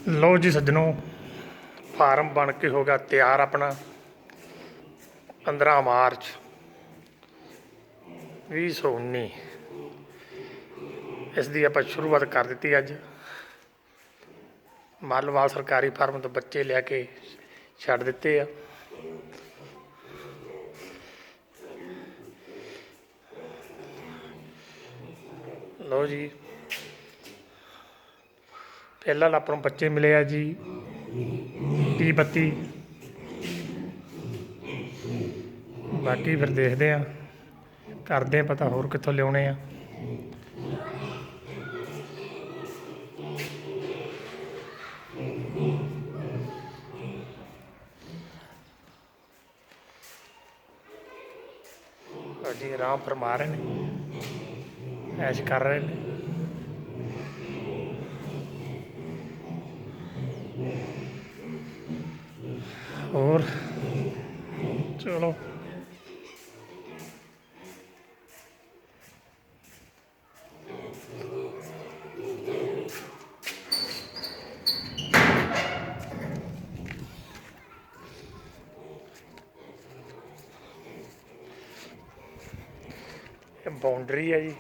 लो जी सज्जनों, फार्म बन के हो गया तैयार अपना 15 मार्च 2019। इसकी आप शुरुआत कर दी अज। मालवाल सरकारी फार्म तो बच्चे लैके छड्ड दिते आ। लो जी, फिलहाल अपन बच्चे मिले आ जी 30-32। बाकी फिर देखते हैं, करते हैं पता होर कित्थों लियाने आ। जी आराम फरमा रहे हैं, ऐश कर रहे हैं। और चलो बाउंड्री है जी।